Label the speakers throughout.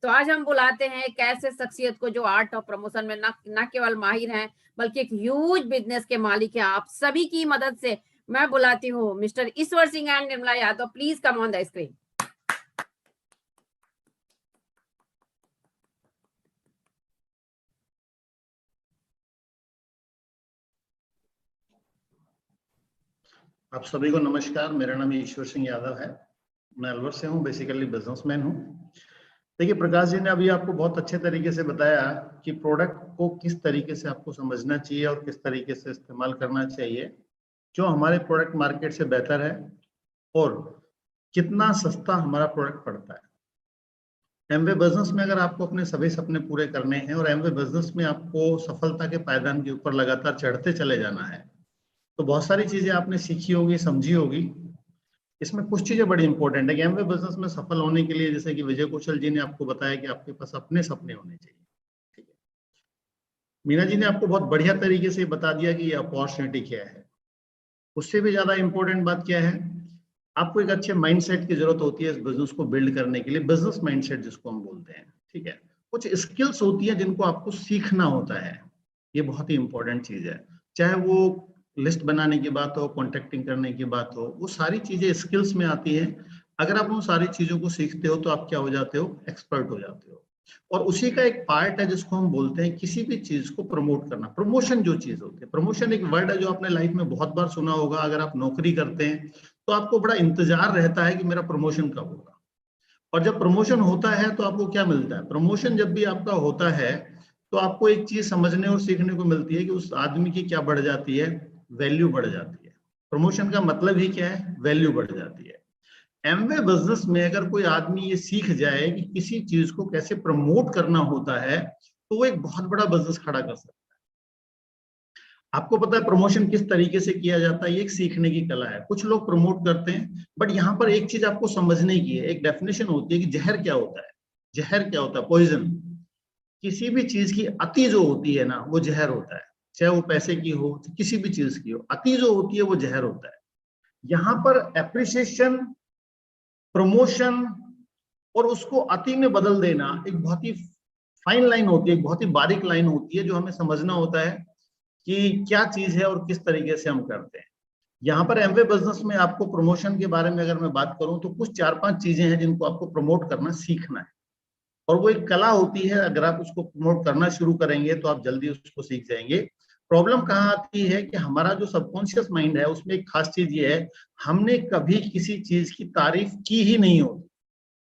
Speaker 1: तो आज हम बुलाते हैं एक ऐसे शख्सियत को जो आर्ट ऑफ प्रमोशन में न केवल माहिर हैं बल्कि एक ह्यूज बिजनेस के मालिक हैं। आप सभी की मदद से मैं बुलाती हूँ mister Ishwar Singh and Nirmala Yadav. Please come on the screen.
Speaker 2: आप सभी को नमस्कार। मेरा नाम ईश्वर सिंह यादव है। मैं अलवर से हूँ, बेसिकली बिजनेसमैन हूँ। देखिए, प्रकाश जी ने अभी आपको बहुत अच्छे तरीके से बताया कि प्रोडक्ट को किस तरीके से आपको समझना चाहिए और किस तरीके से इस्तेमाल करना चाहिए जो हमारे प्रोडक्ट मार्केट से बेहतर है और कितना सस्ता हमारा प्रोडक्ट पड़ता है। एमवे बिजनेस में अगर आपको अपने सभी सपने पूरे करने हैं और एमवे बिजनेस में आपको सफलता के पायदान के ऊपर लगातार चढ़ते चले जाना है, तो बहुत सारी चीजें आपने सीखी होगी, समझी होगी। इसमें कुछ चीजें बड़ी इंपॉर्टेंट है कि एमवे बिजनेस में सफल होने के लिए, जैसे कि विजय कौशल जी ने आपको बताया कि आपके पास अपने सपने होने चाहिए। ठीक है, मीना जी ने आपको बहुत बढ़िया तरीके से बता दिया कि ये अपॉर्चुनिटी क्या है। उससे भी ज्यादा इंपॉर्टेंट बात क्या है, आपको एक अच्छे माइंडसेट की जरूरत होती है इस बिजनेस को बिल्ड करने के लिए, बिजनेस माइंडसेट जिसको हम बोलते हैं। ठीक है, कुछ स्किल्स होती है जिनको आपको सीखना होता है। ये बहुत ही इंपॉर्टेंट चीज है, चाहे वो लिस्ट बनाने की बात हो, कॉन्टेक्टिंग करने की बात हो, वो सारी चीजें स्किल्स में आती है। अगर आप उन सारी चीजों को सीखते हो तो आप क्या हो जाते हो, एक्सपर्ट हो जाते हो। और उसी का एक पार्ट है जिसको हम बोलते हैं किसी भी चीज को प्रमोट करना। प्रमोशन जो चीज होती है, प्रमोशन एक वर्ड है जो आपने लाइफ में बहुत बार सुना होगा। अगर आप नौकरी करते हैं तो आपको बड़ा इंतजार रहता है कि मेरा प्रमोशन कब होगा। और जब प्रमोशन होता है तो आपको क्या मिलता है, प्रमोशन जब भी आपका होता है तो आपको एक चीज समझने और सीखने को मिलती है कि उस आदमी की क्या बढ़ जाती है, वैल्यू बढ़ जाती है। प्रमोशन का मतलब ही क्या है, वैल्यू बढ़ जाती है। एमवे बिजनेस में अगर कोई आदमी ये सीख जाए कि किसी चीज को कैसे प्रमोट करना होता है तो वो एक बहुत बड़ा बिजनेस खड़ा कर सकता है। आपको पता है प्रमोशन किस तरीके से किया जाता है, ये एक सीखने की कला है। कुछ लोग प्रमोट करते हैं, बट यहाँ पर एक चीज आपको समझने की है, एक डेफिनेशन होती है कि जहर क्या होता है। जहर क्या होता है, पॉइजन। किसी भी चीज की अति जो होती है ना, वो जहर होता है। चाहे वो पैसे की हो, किसी भी चीज की हो, अति जो होती है वो जहर होता है। यहाँ पर एप्रिसिएशन, प्रमोशन और उसको अति में बदल देना एक बहुत ही फाइन लाइन होती है, एक बहुत ही बारीक लाइन होती है जो हमें समझना होता है कि क्या चीज है और किस तरीके से हम करते हैं। यहाँ पर एमवे बिजनेस में आपको प्रमोशन के बारे में अगर मैं बात करूं तो कुछ 4-5 चीजें हैं जिनको आपको प्रमोट करना सीखना है। और वो एक कला होती है, अगर आप उसको प्रमोट करना शुरू करेंगे तो आप जल्दी उसको सीख जाएंगे। प्रॉब्लम कहाँ आती है कि हमारा जो सबकॉन्शियस माइंड है उसमें एक खास चीज ये है, हमने कभी किसी चीज की तारीफ की ही नहीं होती।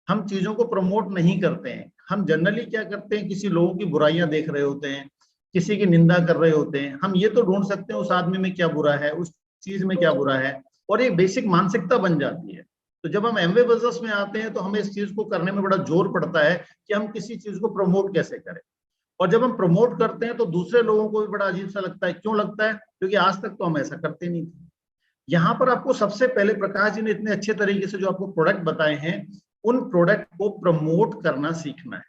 Speaker 2: हम चीजों को प्रमोट नहीं करते हैं। हम जनरली क्या करते हैं, किसी लोगों की बुराइयां देख रहे होते हैं, किसी की निंदा कर रहे होते हैं। हम ये तो ढूंढ सकते हैं उस आदमी में क्या बुरा है, उस चीज में क्या बुरा है, और एक बेसिक मानसिकता बन जाती है। तो जब हम एमवे बिजनेस में आते हैं तो हमें इस चीज को करने में बड़ा जोर पड़ता है कि हम किसी चीज को प्रमोट कैसे करें। और जब हम प्रमोट करते हैं तो दूसरे लोगों को भी बड़ा अजीब सा लगता है। क्यों लगता है, क्योंकि आज तक तो हम ऐसा करते नहीं थे। यहाँ पर आपको सबसे पहले प्रकाश जी ने इतने अच्छे तरीके से जो आपको प्रोडक्ट बताए हैं, उन प्रोडक्ट को प्रमोट करना सीखना है।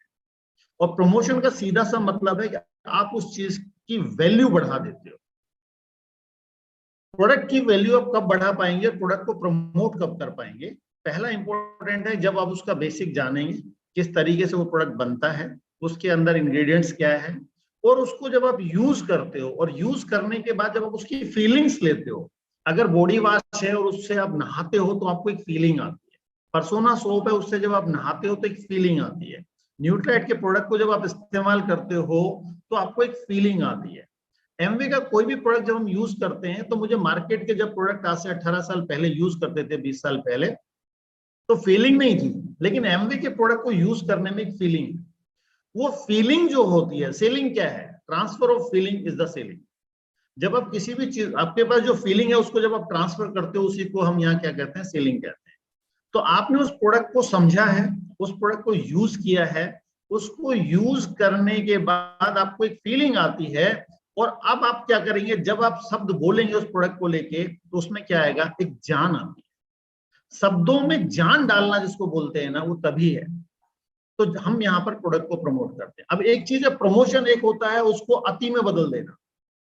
Speaker 2: और प्रमोशन का सीधा सा मतलब है कि आप उस चीज की वैल्यू बढ़ा देते हो। प्रोडक्ट की वैल्यू आप कब बढ़ा पाएंगे, प्रोडक्ट को प्रमोट कब कर पाएंगे। पहला इंपॉर्टेंट है जब आप उसका बेसिक जानेंगे, किस तरीके से वो प्रोडक्ट बनता है, उसके अंदर इंग्रेडिएंट्स क्या है, और उसको जब आप यूज करते हो और यूज करने के बाद जब आप उसकी फीलिंग्स लेते हो। अगर बॉडी वॉश है और उससे आप नहाते हो तो आपको एक फीलिंग आती है। परसोना सोप है, उससे जब आप नहाते हो तो एक फीलिंग आती है। न्यूट्राइट के प्रोडक्ट को जब आप इस्तेमाल करते हो तो आपको एक फीलिंग आती है। एमवे का कोई भी प्रोडक्ट जब हम यूज करते हैं तो मुझे मार्केट के जब प्रोडक्ट आज से 18 साल पहले यूज करते थे, 20 साल पहले, तो फीलिंग नहीं थी। लेकिन एमवे के प्रोडक्ट को यूज करने में एक फीलिंग, वो फीलिंग जो होती है, सेलिंग क्या है, transfer of feeling is the selling. जब आप किसी भी चीज, आपके पास जो फीलिंग है उसको जब आप ट्रांसफर करते हो, उसी को हम यहाँ क्या कहते हैं, सेलिंग कहते हैं। तो आपने उस प्रोडक्ट को समझा है, उस प्रोडक्ट को यूज किया है, उसको यूज करने के बाद आपको एक फीलिंग आती है। और अब आप क्या करेंगे, जब आप शब्द बोलेंगे उस प्रोडक्ट को लेके तो उसमें क्या आएगा, एक जान आती है। शब्दों में जान डालना जिसको बोलते हैं ना, वो तभी है। तो हम यहाँ पर प्रोडक्ट को प्रमोट करते हैं। अब एक चीज है प्रमोशन, एक होता है उसको अति में बदल देना।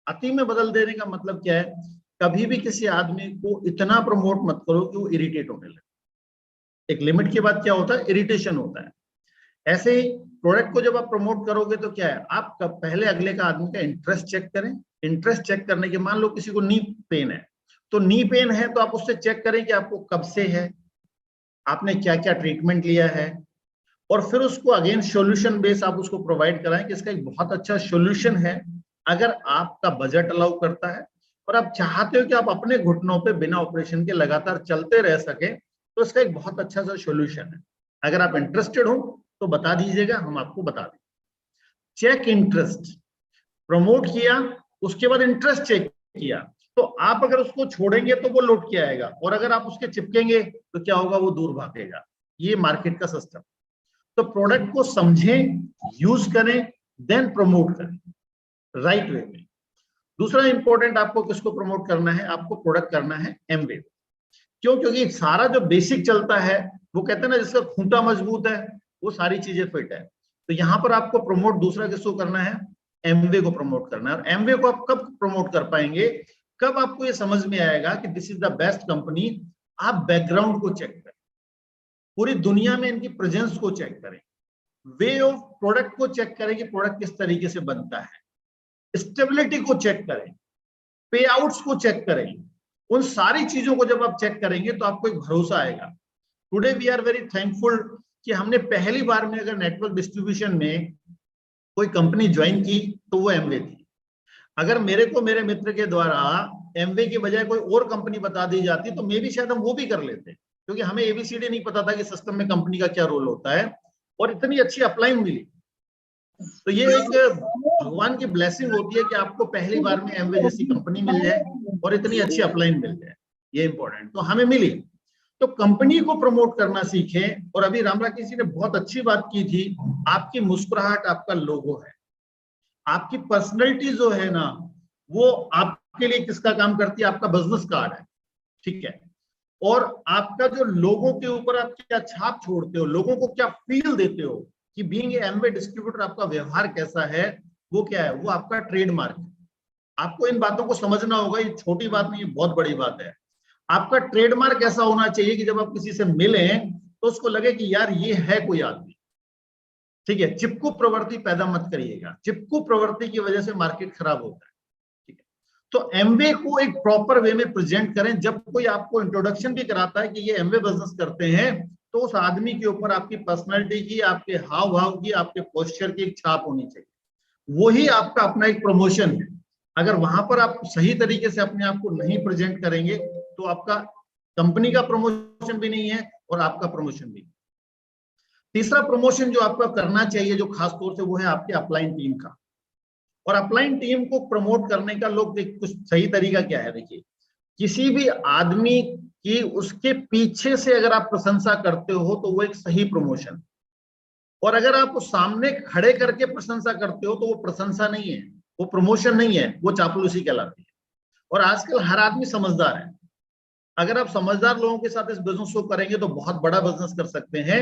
Speaker 2: अति में बदल देने का मतलब क्या है, कभी भी किसी आदमी को इतना प्रमोट मत करो कि वो इरिटेट होने लगे। एक लिमिट के बाद क्या होता है, इरिटेशन होता है। ऐसे ही प्रोडक्ट को जब आप प्रमोट करोगे तो क्या है, आप पहले अगले का आदमी का इंटरेस्ट चेक करें। इंटरेस्ट चेक करने के, मान लो किसी को नी पेन है, तो नी पेन है तो आप उससे चेक करें कि आपको कब से है, आपने क्या क्या ट्रीटमेंट लिया है, और फिर उसको अगेन सॉल्यूशन बेस आप उसको प्रोवाइड कराएं कि इसका एक बहुत अच्छा सॉल्यूशन है। अगर आपका बजट अलाउ करता है और आप चाहते हो कि आप अपने घुटनों पे बिना ऑपरेशन के लगातार चलते रह सके, तो इसका एक बहुत अच्छा सा सॉल्यूशन है। अगर आप इंटरेस्टेड हो तो बता दीजिएगा, हम आपको बता दें। चेक इंटरेस्ट, प्रमोट किया, उसके बाद इंटरेस्ट चेक किया, तो आप अगर उसको छोड़ेंगे तो वो लौट के आएगा, और अगर आप उसके चिपकेंगे तो क्या होगा, वो दूर भागेगा। ये मार्केट का सिस्टम। तो प्रोडक्ट को समझें, यूज करें, देन प्रमोट करें राइट वे में। दूसरा इंपॉर्टेंट, आपको किसको प्रमोट करना है, आपको प्रोडक्ट करना है एमवे। क्यों? क्योंकि सारा जो बेसिक चलता है, वो कहते हैं ना जिसका खूंटा मजबूत है वो सारी चीजें फिट है। तो यहां पर आपको प्रमोट दूसरा किसको करना है, एमवे को प्रमोट करना है। और एमवे को आप कब प्रमोट कर पाएंगे, कब आपको ये समझ में आएगा कि this is the best company. आप बैकग्राउंड को चेक करें, पूरी दुनिया में इनकी प्रेजेंस को चेक करें, वे ऑफ प्रोडक्ट को चेक करें कि प्रोडक्ट किस तरीके से बनता है, स्टेबिलिटी को चेक करें, पे आउट्स को चेक करें। उन सारी चीजों को जब आप चेक करेंगे तो आपको एक भरोसा आएगा। Today we are very thankful कि हमने पहली बार में अगर नेटवर्क डिस्ट्रीब्यूशन में कोई कंपनी ज्वाइन की तो वो एमवे थी। अगर मेरे को मेरे मित्र के द्वारा एमवे की बजाय कोई और कंपनी बता दी जाती तो मे भी शायद हम वो भी कर लेते, क्योंकि हमें एबीसीडी नहीं पता था कि सिस्टम में कंपनी का क्या रोल होता है, और इतनी अच्छी अपलाइन मिली। तो ये एक भगवान की ब्लेसिंग होती है कि आपको पहली बार में एमवे जैसी कंपनी मिल जाए और इतनी अच्छी अपलाइन मिल जाए, ये इंपॉर्टेंट तो हमें मिली। तो कंपनी को प्रमोट करना सीखें। और अभी राम राकेश जी ने बहुत अच्छी बात की थी, आपकी मुस्कुराहट आपका लोगो है, आपकी पर्सनैलिटी जो है ना, वो आपके लिए किसका काम करती है, आपका बिजनेस कार्ड है, ठीक है। और आपका जो लोगों के ऊपर आप क्या छाप छोड़ते हो, लोगों को क्या फील देते हो कि बीइंग एमवे डिस्ट्रीब्यूटर आपका व्यवहार कैसा है, वो क्या है, वो आपका ट्रेडमार्क है। आपको इन बातों को समझना होगा, ये छोटी बात नहीं, बहुत बड़ी बात है। आपका ट्रेडमार्क ऐसा होना चाहिए कि जब आप किसी से मिलें तो उसको लगे कि यार ये है कोई आदमी, ठीक है। चिपकू प्रवृत्ति पैदा मत करिएगा, चिपकू प्रवृत्ति की वजह से मार्केट खराब होता है, ठीक है। तो एमवे को एक प्रॉपर वे में प्रेजेंट करें। जब कोई आपको इंट्रोडक्शन भी कराता है कि ये एमवे बिजनेस करते हैं, तो उस आदमी के ऊपर आपकी पर्सनैलिटी की, आपके हाव भाव की, आपके पोस्चर की एक छाप होनी चाहिए। वही आपका अपना एक प्रमोशन है। अगर वहां पर आप सही तरीके से अपने आप को नहीं प्रेजेंट करेंगे तो आपका कंपनी का प्रमोशन भी नहीं है और आपका प्रमोशन भी। तीसरा प्रमोशन जो आपका करना चाहिए जो खास तौर से, वो है आपके अपलाइन टीम का। और अपलाइन टीम को प्रमोट करने का लोग कुछ सही तरीका क्या है, देखिए, किसी भी आदमी की उसके पीछे से अगर आप प्रशंसा करते हो तो वो एक सही प्रमोशन, और अगर आप सामने खड़े करके प्रशंसा करते हो तो वो प्रशंसा नहीं है, वो प्रमोशन नहीं है, वो चापलूसी कहलाती है। और आजकल हर आदमी समझदार है। अगर आप समझदार लोगों के साथ इस बिजनेस को करेंगे तो बहुत बड़ा बिजनेस कर सकते हैं।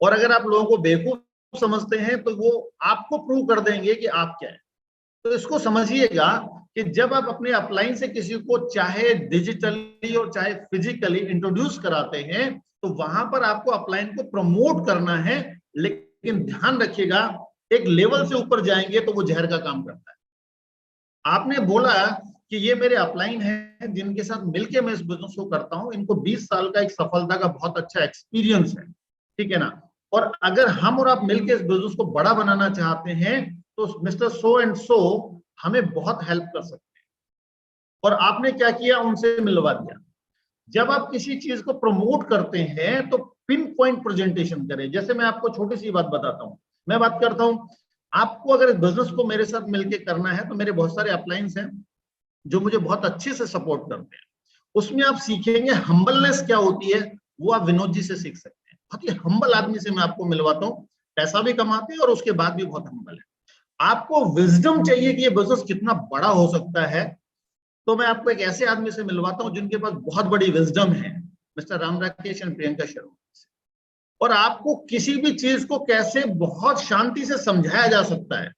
Speaker 2: और अगर आप लोगों को बेवकूफ समझते हैं तो वो आपको प्रूव कर देंगे कि आप क्या है। तो इसको समझिएगा कि जब आप अपने अपलाइन से किसी को चाहे डिजिटली और चाहे फिजिकली इंट्रोड्यूस कराते हैं, तो वहां पर आपको अपलाइन को प्रमोट करना है। लेकिन ध्यान रखिएगा, एक लेवल से ऊपर जाएंगे तो वो जहर का काम करता है। आपने बोला कि ये मेरे अपलाइन हैं जिनके साथ मिलके मैं इस बिजनेस को करता हूं, इनको 20 साल का एक सफलता का बहुत अच्छा एक्सपीरियंस है, ठीक है ना। और अगर हम और आप मिलके इस बिजनेस को बड़ा बनाना चाहते हैं तो मिस्टर सो एंड सो हमें बहुत हेल्प कर सकते हैं। और आपने क्या किया, उनसे मिलवा दिया। जब आप किसी चीज को प्रमोट करते हैं तो पिन पॉइंट प्रेजेंटेशन करें। जैसे मैं आपको छोटी सी बात बताता हूं, मैं बात करता हूं, आपको अगर इस बिजनेस को मेरे साथ मिलके करना है तो मेरे बहुत सारे अपलाइंस हैं जो मुझे बहुत अच्छे से सपोर्ट करते हैं। उसमें आप सीखेंगे हम्बलनेस क्या होती है, वो आप विनोद जी से सीख सकते हैं। बहुत ही हम्बल आदमी से मैं आपको मिलवाता हूँ, पैसा भी कमाते हैं और उसके बाद भी बहुत हम्बल है। आपको विजडम चाहिए कि ये बिजनेस कितना बड़ा हो सकता है, तो मैं आपको एक ऐसे आदमी से मिलवाता हूं जिनके पास बहुत बड़ी विजडम है, मिस्टर राम राकेश एंड प्रियंका शर्मा। और आपको किसी भी चीज को कैसे बहुत शांति से समझाया जा सकता है,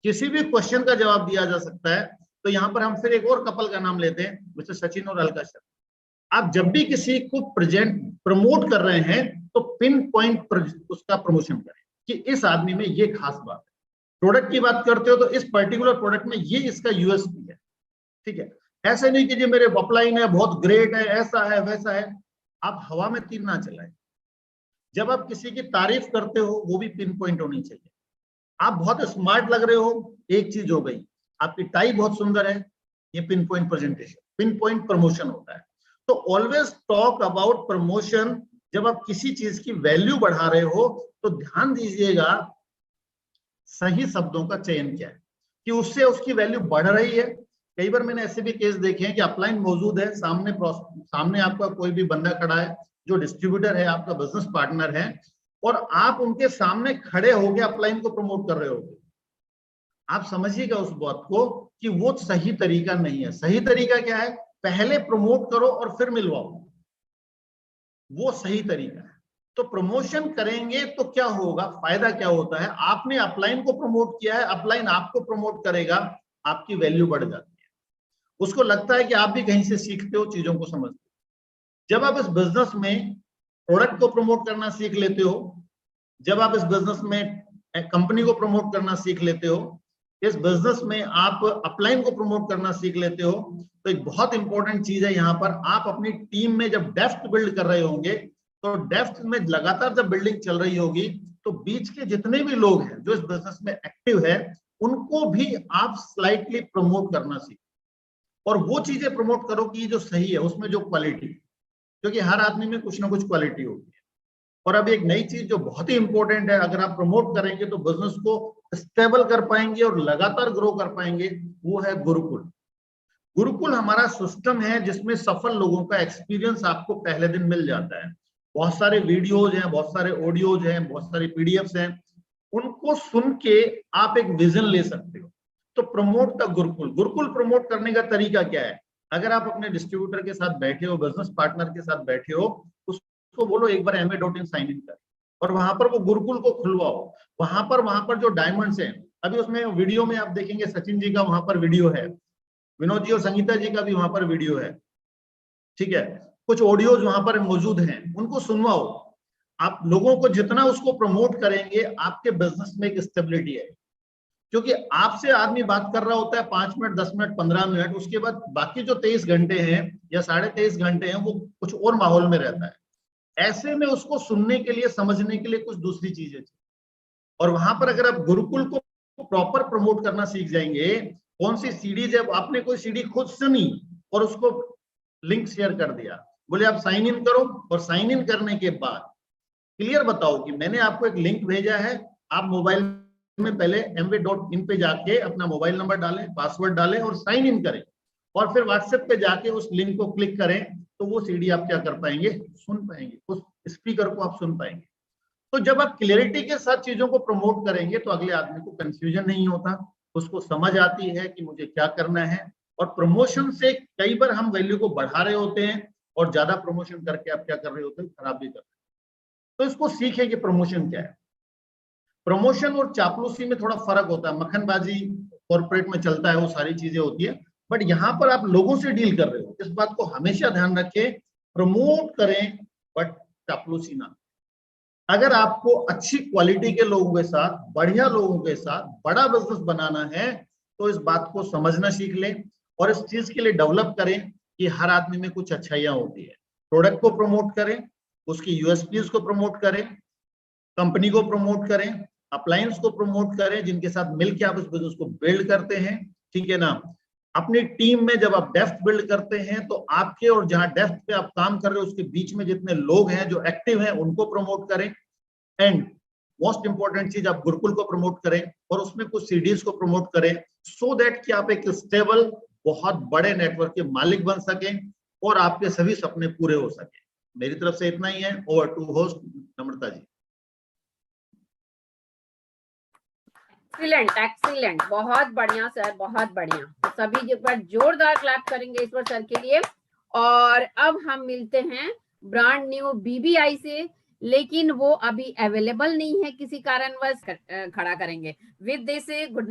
Speaker 2: किसी भी क्वेश्चन का जवाब दिया जा सकता है। तो यहाँ पर हम फिर एक और कपल का नाम लेते हैं, मिस्टर सचिन और अलका शर्मा। आप जब भी किसी को प्रमोट कर रहे हैं तो पिन पॉइंट उसका प्रमोशन करें। कि इस आदमी में ये खास बात है। प्रोडक्ट की बात करते हो तो इस पर्टिकुलर प्रोडक्ट में ये इसका यूएसपी है, ठीक है। ऐसे नहीं कि जी मेरे अपलाइन है बहुत ग्रेट है, ऐसा है वैसा है। आप हवा में तीर ना चलाएं। जब आप किसी की तारीफ करते हो वो भी पिन पॉइंट होनी चाहिए। आप बहुत स्मार्ट लग रहे हो, एक चीज हो गई, आपकी टाई बहुत सुंदर है, ये pin point presentation, pin point promotion होता है। तो ऑलवेज टॉक अबाउट प्रमोशन। जब आप किसी चीज की वैल्यू बढ़ा रहे हो तो ध्यान दीजिएगा सही शब्दों का चयन क्या है कि उससे उसकी वैल्यू बढ़ रही है। कई बार मैंने ऐसे भी केस देखे हैं कि अपलाइन मौजूद है, सामने आपका कोई भी बंदा खड़ा है जो डिस्ट्रीब्यूटर है, आपका बिजनेस पार्टनर है, और आप उनके सामने खड़े होकर अपलाइन को प्रमोट कर रहे होगे। आप समझिएगा उस बात को कि वो सही तरीका नहीं है। सही तरीका क्या है? पहले प्रमोट करो और फिर मिलवाओ, वो सही तरीका है। तो प्रमोशन करेंगे तो क्या होगा, फायदा क्या होता है? आपने अपलाइन को प्रमोट किया है, अपलाइन आपको प्रमोट करेगा, आपकी वैल्यू बढ़ जाती है। उसको लगता है कि आप भी कहीं से सीखते हो, चीजों को समझते हो। जब आप इस बिजनेस में प्रोडक्ट को प्रमोट करना सीख लेते हो, जब आप इस बिजनेस में कंपनी को प्रमोट करना सीख लेते हो, इस बिजनेस में आप अपलाइन को प्रमोट करना सीख लेते हो, तो एक बहुत इंपॉर्टेंट चीज है यहाँ पर, आप अपनी टीम में जब डेप्थ बिल्ड कर रहे होंगे, तो डेप्थ में लगातार जब बिल्डिंग चल रही होगी, तो बीच के जितने भी लोग हैं जो इस बिजनेस में एक्टिव है, उनको भी आप स्लाइटली प्रमोट करना सीखें। और वो चीजें प्रमोट करो कि जो सही है, उसमें जो क्वालिटी, क्योंकि हर आदमी में कुछ ना कुछ क्वालिटी होती है। और अब एक नई चीज जो बहुत ही इंपॉर्टेंट है, अगर आप प्रमोट करेंगे तो बिजनेस को स्टेबल कर पाएंगे और लगातार ग्रो कर पाएंगे, वो है गुरुकुल। गुरुकुल हमारा सिस्टम है जिसमें सफल लोगों का एक्सपीरियंस आपको पहले दिन मिल जाता है। बहुत सारे वीडियोज हैं, बहुत सारे ऑडियोज हैं, बहुत सारे पीडीएफ्स हैं, उनको सुन के आप एक विजन ले सकते हो। तो promote the Gurukul. Gurukul promote करने का तरीका क्या है? अगर आप अपने डिस्ट्रीब्यूटर के साथ बैठे हो, बिजनेस पार्टनर के साथ बैठे हो, उसको बोलो एक बार ma.in साइन इन कर, और वहां पर वो गुरुकुल को खुलवाओ। वहां पर जो डायमंड्स हैं, अभी उसमें वीडियो में आप देखेंगे सचिन जी का वहां पर वीडियो है, विनोद जी और संगीता जी का भी वहां पर वीडियो है, ठीक है। कुछ ऑडियोज वहां पर मौजूद हैं, उनको सुनवाओ। आप लोगों को जितना उसको प्रमोट करेंगे, आपके बिजनेस में एक स्टेबिलिटी है। क्योंकि आपसे आदमी बात कर रहा होता है 5 मिनट, 10 मिनट, 15 मिनट, उसके बाद बाकी जो 23 घंटे हैं या 23.5 घंटे हैं, वो कुछ और माहौल में रहता है। ऐसे में उसको सुनने के लिए, समझने के लिए कुछ दूसरी चीजें थी। और वहां पर अगर आप गुरुकुल को प्रॉपर प्रमोट करना सीख जाएंगे, कौन सी सीडी, जब आपने कोई सीडी खुद सुनी और उसको लिंक शेयर कर दिया, बोले आप साइन इन करो, और साइन इन करने के बाद क्लियर बताओ कि मैंने आपको एक लिंक भेजा है, आप मोबाइल में पहले amway.in पे जाके अपना मोबाइल नंबर डालें, पासवर्ड डालें और साइन इन करें, और फिर व्हाट्सएप पे जाके उस लिंक को क्लिक करें, तो वो सीडी आप क्या कर पाएंगे, सुन पाएंगे, उस स्पीकर को आप सुन पाएंगे। तो जब आप क्लियरिटी के साथ चीजों को प्रमोट करेंगे तो अगले आदमी को कंफ्यूजन नहीं होता, उसको समझ आती है कि मुझे क्या करना है। और प्रमोशन से कई बार हम वैल्यू को बढ़ा रहे होते हैं और ज्यादा प्रमोशन करके आप क्या कर रहे होते हैं, खराब भी कर रहे हैं। तो इसको सीखें कि प्रमोशन क्या है। प्रमोशन और चापलूसी में थोड़ा फर्क होता है, मक्खनबाजी कॉर्पोरेट में चलता है, वो सारी चीजें होती है, बट यहाँ पर आप लोगों से डील कर रहे हो, इस बात को हमेशा ध्यान रखें, प्रमोट करें बट चापलूसी ना। अगर आपको अच्छी क्वालिटी के लोगों के साथ, बढ़िया लोगों के साथ बड़ा बिजनेस बनाना है, तो इस बात को समझना सीख लें और इस चीज के लिए डेवलप करें कि हर आदमी में कुछ अच्छाइयां होती है। प्रोडक्ट को प्रमोट करें, उसकी यूएसपीज को प्रमोट करें, कंपनी को प्रमोट करें, अप्लायंस को प्रमोट करें, जिनके साथ मिलकर आप इस बिजनेस को बिल्ड करते हैं, ठीक है ना। अपनी टीम में जब आप डेप्थ बिल्ड करते हैं, तो आपके और जहां डेप्थ पे आप काम कर रहे हो उसके बीच में जितने लोग हैं जो एक्टिव हैं, उनको प्रमोट करें। एंड मोस्ट इंपॉर्टेंट चीज, आप गुरुकुल को प्रमोट करें और उसमें कुछ सीडीज को प्रमोट करें, सो दैट कि आप एक स्टेबल, बहुत बड़े नेटवर्क के मालिक बन सकें और आपके सभी सपने पूरे हो सके। मेरी तरफ से इतना ही है। Over to host Namrata ji.
Speaker 1: Excellent, excellent, बहुत बढ़िया सर, बहुत बढ़िया। तो सभी एक बार जोरदार क्लैप करेंगे ईश्वर सर के लिए। और अब हम मिलते हैं ब्रांड न्यू BBI से, लेकिन वो अभी अवेलेबल नहीं है, किसी कारणवश खड़ा करेंगे। With this good